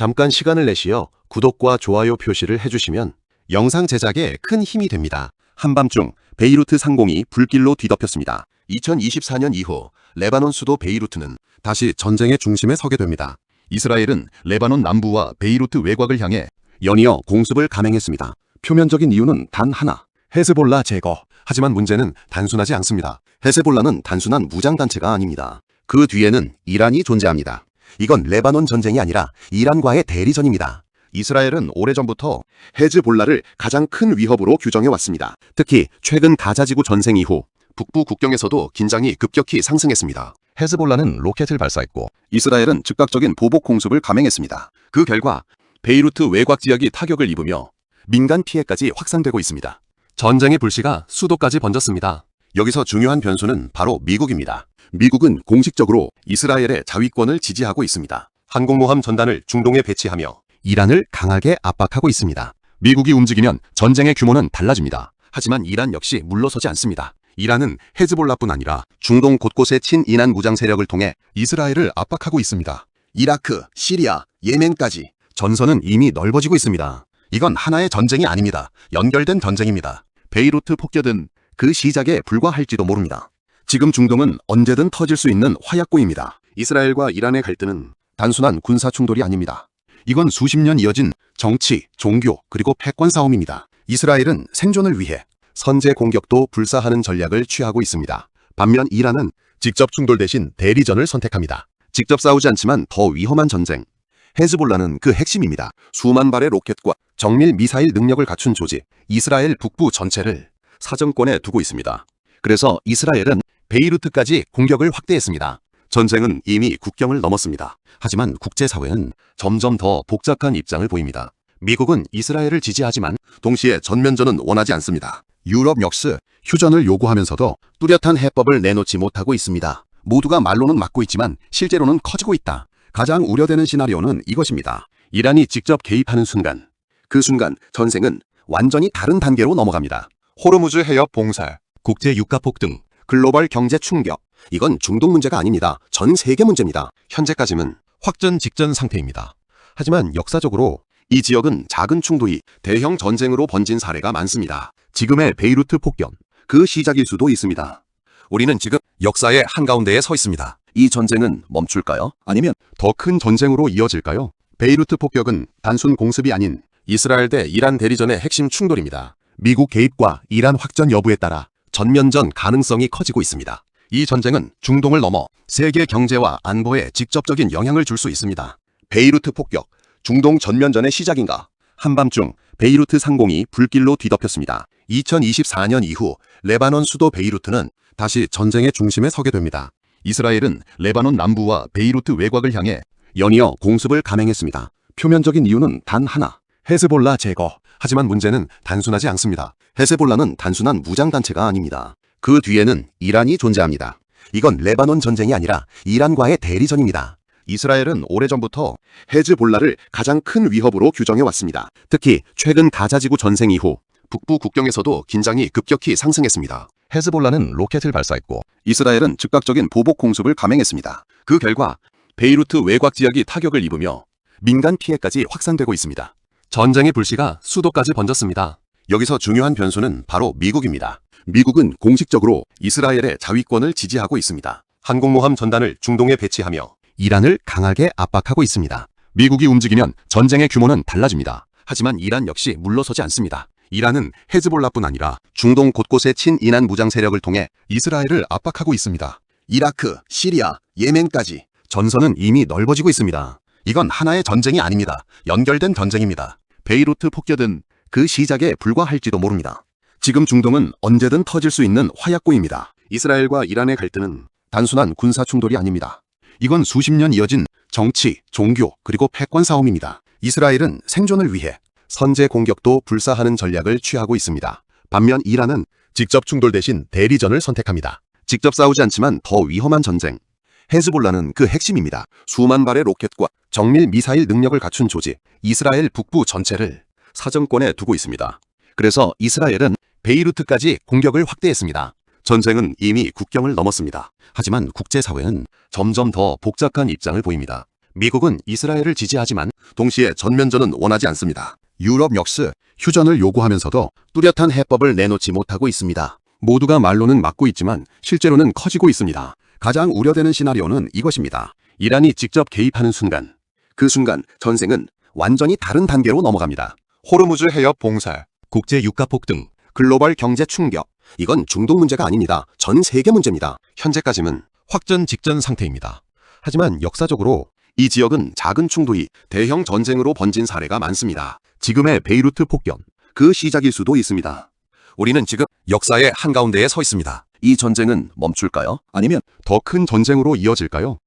잠깐 시간을 내시어 구독과 좋아요 표시를 해주시면 영상 제작에 큰 힘이 됩니다. 한밤중 베이루트 상공이 불길로 뒤덮였습니다. 2024년 이후 레바논 수도 베이루트는 다시 전쟁의 중심에 서게 됩니다. 이스라엘은 레바논 남부와 베이루트 외곽을 향해 연이어 공습을 감행했습니다. 표면적인 이유는 단 하나, 헤즈볼라 제거. 하지만 문제는 단순하지 않습니다. 헤즈볼라는 단순한 무장단체가 아닙니다. 그 뒤에는 이란이 존재합니다. 이건 레바논 전쟁이 아니라 이란과의 대리전입니다. 이스라엘은 오래전부터 헤즈볼라를 가장 큰 위협으로 규정해왔습니다. 특히 최근 가자지구 전생 이후 북부 국경에서도 긴장이 급격히 상승했습니다. 헤즈볼라는 로켓을 발사했고 이스라엘은 즉각적인 보복 공습을 감행했습니다. 그 결과 베이루트 외곽 지역이 타격을 입으며 민간 피해까지 확산되고 있습니다. 전쟁의 불씨가 수도까지 번졌습니다. 여기서 중요한 변수는 바로 미국입니다. 미국은 공식적으로 이스라엘의 자위권을 지지하고 있습니다. 항공모함 전단을 중동에 배치하며 이란을 강하게 압박하고 있습니다. 미국이 움직이면 전쟁의 규모는 달라집니다. 하지만 이란 역시 물러서지 않습니다. 이란은 헤즈볼라뿐 아니라 중동 곳곳의 친이란 무장 세력을 통해 이스라엘을 압박하고 있습니다. 이라크, 시리아, 예멘까지 전선은 이미 넓어지고 있습니다. 이건 하나의 전쟁이 아닙니다. 연결된 전쟁입니다. 베이루트 폭격은 그 시작에 불과할지도 모릅니다. 지금 중동은 언제든 터질 수 있는 화약고입니다. 이스라엘과 이란의 갈등은 단순한 군사 충돌이 아닙니다. 이건 수십 년 이어진 정치, 종교, 그리고 패권 싸움입니다. 이스라엘은 생존을 위해 선제 공격도 불사하는 전략을 취하고 있습니다. 반면 이란은 직접 충돌 대신 대리전을 선택합니다. 직접 싸우지 않지만 더 위험한 전쟁. 헤즈볼라는 그 핵심입니다. 수만 발의 로켓과 정밀 미사일 능력을 갖춘 조직, 이스라엘 북부 전체를 사정권에 두고 있습니다. 그래서 이스라엘은 베이루트까지 공격을 확대했습니다. 전쟁은 이미 국경을 넘었습니다. 하지만 국제사회는 점점 더 복잡한 입장을 보입니다. 미국은 이스라엘을 지지하지만 동시에 전면전은 원하지 않습니다. 유럽 역시 휴전을 요구하면서도 뚜렷한 해법을 내놓지 못하고 있습니다. 모두가 말로는 막고 있지만 실제로는 커지고 있다. 가장 우려되는 시나리오는 이것입니다. 이란이 직접 개입하는 순간, 그 순간 전쟁은 완전히 다른 단계로 넘어갑니다. 호르무즈 해협 봉쇄, 국제 유가 폭등, 글로벌 경제 충격. 이건 중동 문제가 아닙니다. 전 세계 문제입니다. 현재까지는 확전 직전 상태입니다. 하지만 역사적으로 이 지역은 작은 충돌이 대형 전쟁으로 번진 사례가 많습니다. 지금의 베이루트 폭격, 그 시작일 수도 있습니다. 우리는 지금 역사의 한가운데에 서 있습니다. 이 전쟁은 멈출까요? 아니면 더 큰 전쟁으로 이어질까요? 베이루트 폭격은 단순 공습이 아닌 이스라엘 대 이란 대리전의 핵심 충돌입니다. 미국 개입과 이란 확전 여부에 따라 전면전 가능성이 커지고 있습니다. 이 전쟁은 중동을 넘어 세계 경제와 안보에 직접적인 영향을 줄 수 있습니다. 베이루트 폭격, 중동 전면전의 시작인가? 한밤중 베이루트 상공이 불길로 뒤덮였습니다. 2024년 이후 레바논 수도 베이루트는 다시 전쟁의 중심에 서게 됩니다. 이스라엘은 레바논 남부와 베이루트 외곽을 향해 연이어 공습을 감행했습니다. 표면적인 이유는 단 하나, 헤즈볼라 제거. 하지만 문제는 단순하지 않습니다. 헤즈볼라는 단순한 무장단체가 아닙니다. 그 뒤에는 이란이 존재합니다. 이건 레바논 전쟁이 아니라 이란과의 대리전입니다. 이스라엘은 오래전부터 헤즈볼라를 가장 큰 위협으로 규정해왔습니다. 특히 최근 가자지구 전생 이후 북부 국경에서도 긴장이 급격히 상승했습니다. 헤즈볼라는 로켓을 발사했고 이스라엘은 즉각적인 보복 공습을 감행했습니다. 그 결과 베이루트 외곽 지역이 타격을 입으며 민간 피해까지 확산되고 있습니다. 전쟁의 불씨가 수도까지 번졌습니다. 여기서 중요한 변수는 바로 미국입니다. 미국은 공식적으로 이스라엘의 자위권을 지지하고 있습니다. 항공모함 전단을 중동에 배치하며 이란을 강하게 압박하고 있습니다. 미국이 움직이면 전쟁의 규모는 달라집니다. 하지만 이란 역시 물러서지 않습니다. 이란은 헤즈볼라뿐 아니라 중동 곳곳의 친이란 무장 세력을 통해 이스라엘을 압박하고 있습니다. 이라크, 시리아, 예멘까지 전선은 이미 넓어지고 있습니다. 이건 하나의 전쟁이 아닙니다. 연결된 전쟁입니다. 베이루트 폭격은 그 시작에 불과할지도 모릅니다. 지금 중동은 언제든 터질 수 있는 화약고입니다. 이스라엘과 이란의 갈등은 단순한 군사 충돌이 아닙니다. 이건 수십 년 이어진 정치, 종교, 그리고 패권 싸움입니다. 이스라엘은 생존을 위해 선제 공격도 불사하는 전략을 취하고 있습니다. 반면 이란은 직접 충돌 대신 대리전을 선택합니다. 직접 싸우지 않지만 더 위험한 전쟁. 헤즈볼라는 그 핵심입니다. 수만 발의 로켓과 정밀 미사일 능력을 갖춘 조직, 이스라엘 북부 전체를 사정권에 두고 있습니다. 그래서 이스라엘은 베이루트까지 공격을 확대했습니다. 전쟁은 이미 국경을 넘었습니다. 하지만 국제사회는 점점 더 복잡한 입장을 보입니다. 미국은 이스라엘을 지지하지만 동시에 전면전은 원하지 않습니다. 유럽 역시 휴전을 요구하면서도 뚜렷한 해법을 내놓지 못하고 있습니다. 모두가 말로는 막고 있지만 실제로는 커지고 있습니다. 가장 우려되는 시나리오는 이것입니다. 이란이 직접 개입하는 순간, 그 순간 전쟁은 완전히 다른 단계로 넘어갑니다. 호르무즈 해협 봉쇄, 국제 유가 폭등, 글로벌 경제 충격. 이건 중동 문제가 아닙니다. 전 세계 문제입니다. 현재까지는 확전 직전 상태입니다. 하지만 역사적으로 이 지역은 작은 충돌이 대형 전쟁으로 번진 사례가 많습니다. 지금의 베이루트 폭격, 그 시작일 수도 있습니다. 우리는 지금 역사의 한가운데에 서 있습니다. 이 전쟁은 멈출까요? 아니면 더 큰 전쟁으로 이어질까요?